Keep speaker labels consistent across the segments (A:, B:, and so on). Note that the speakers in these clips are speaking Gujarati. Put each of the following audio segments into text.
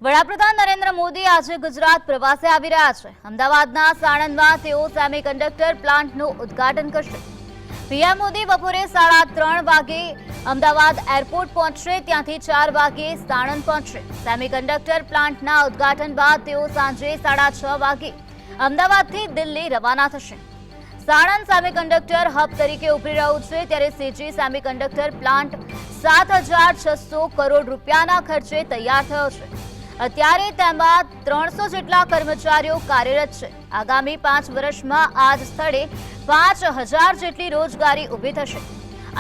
A: વડાપ્રધાન નરેન્દ્ર મોદી આજે ગુજરાત પ્રવાસે આવી રહ્યા છે। અમદાવાદના સાણંદમાં તેઓ સેમિકન્ડક્ટર પ્લાન્ટનું ઉદ્ઘાટન કરશે। પીએમ મોદી બપોરે 3:30 વાગે અમદાવાદ એરપોર્ટ પહોંચશે, ત્યાંથી 4 વાગે સાણંદ પહોંચશે। સેમિકન્ડક્ટર પ્લાન્ટના ઉદ્ઘાટન બાદ તેઓ સાંજે 6:30 વાગે અમદાવાદથી દિલ્હી રવાના થશે। સાણંદ સેમિકન્ડક્ટર હબ તરીકે ઉભરી રહ્યું છે, ત્યારે સીજી સેમિકન્ડક્ટર પ્લાન્ટ 7,600 કરોડ રૂપિયાના ખર્ચે તૈયાર થયો છે। અત્યારે તેમાં 300 જેટલા કર્મચારીઓ કાર્યરત છે। આગામી 5 વર્ષમાં આ જ સ્થળે 5,000 જેટલી રોજગારી ઊભી થશે।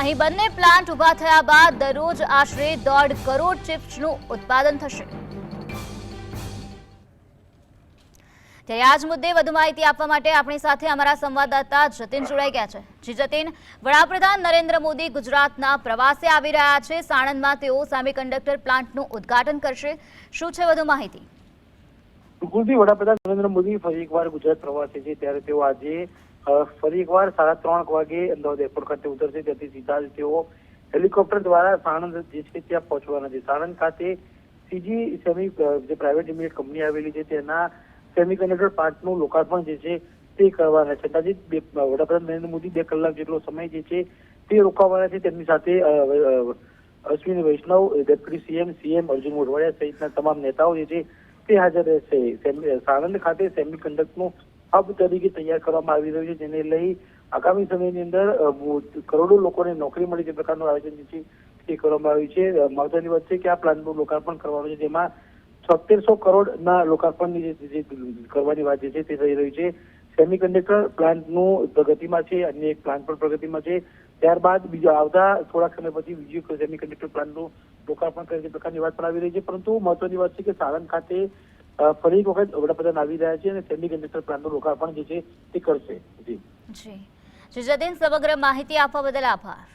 A: અહીં બંને પ્લાન્ટ ઊભા થયા બાદ દરરોજ આશરે 1.5 કરોડ ચિપ્સનું ઉત્પાદન થશે। ત્યારે આ જ મુદ્દે વધુ માહિતી આપવા માટે આપણી સાથે અમારા સંવાદદાતા જતીન જોડાઈ ગયા છે। જી જતીન, વડાપ્રધાન નરેન્દ્ર મોદી ગુજરાતના પ્રવાસે આવી રહ્યા છે। સાણંદમાં તેઓ સેમિકન્ડક્ટર પ્લાન્ટનું ઉદ્ઘાટન કરશે। શું છે વધુ માહિતી?
B: બિલકુલથી વડાપ્રધાન નરેન્દ્ર મોદી ફરી એકવાર ગુજરાત પ્રવાસે છે, ત્યારે તેઓ આજે ફરી એકવાર 3:30 વાગે અમદાવાદ એરપોર્ટ ખાતે ઉતરશે। ત્યાંથી સીધા જ તેઓ હેલિકોપ્ટર દ્વારા સાણંદ જે છે ત્યાં પહોંચવાના છે। સાણંદ ખાતે સીજી સેમી જે પ્રાઇવેટ લિમિટેડ કંપની આવેલી છે તેના સેમિકન્ડક્ટર પ્લાન્ટનું લોકાર્પણ જે છે તે કરવાના છે। અંદાજિત વડાપ્રધાન નરેન્દ્ર મોદી 2 કલાક જેટલો સમય જે છે તે રોકાવાના છે। તેમની સાથે અશ્વિની વૈષ્ણવ, ડેપ્યુટી સીએમ અર્જુન મોઢવાડિયા સહિતના તમામ નેતાઓ જે છે તે હાજર રહેશે। સાણંદ ખાતે સેમિકન્ડક્ટરનું હબ તરીકે તૈયાર કરવામાં આવી રહ્યું છે, જેને લઈ આગામી સમયની અંદર કરોડો લોકોને નોકરી મળે તે પ્રકારનું આયોજન જે છે તે કરવામાં આવ્યું છે। મહત્વની વાત છે કે આ પ્લાન્ટનું લોકાર્પણ કરવાનું છે, જેમાં 7600 કરોડના લોકાર્પણની જે કરવાની વાત જે છે તે થઈ રહી છે। સેમિકન્ડક્ટર પ્લાન્ટનું પ્રગતિમાં છે, અન્ય એક પ્લાન્ટ પણ પ્રગતિમાં છે। ત્યારબાદ બીજા આવતા થોડાક સમય પછી બીજું એક સેમિકન્ડક્ટર પ્લાન્ટનું લોકાર્પણ કરે તે પ્રકારની વાત પણ આવી રહી છે। પરંતુ મહત્વની વાત છે કે સાણંદ ખાતે ફરી એક વખત વડાપ્રધાન આવી રહ્યા છે અને સેમિકન્ડક્ટર પ્લાન્ટનું લોકાર્પણ જે છે તે કરશે। જી
A: જતીન, સમગ્ર માહિતી આપવા બદલ આભાર।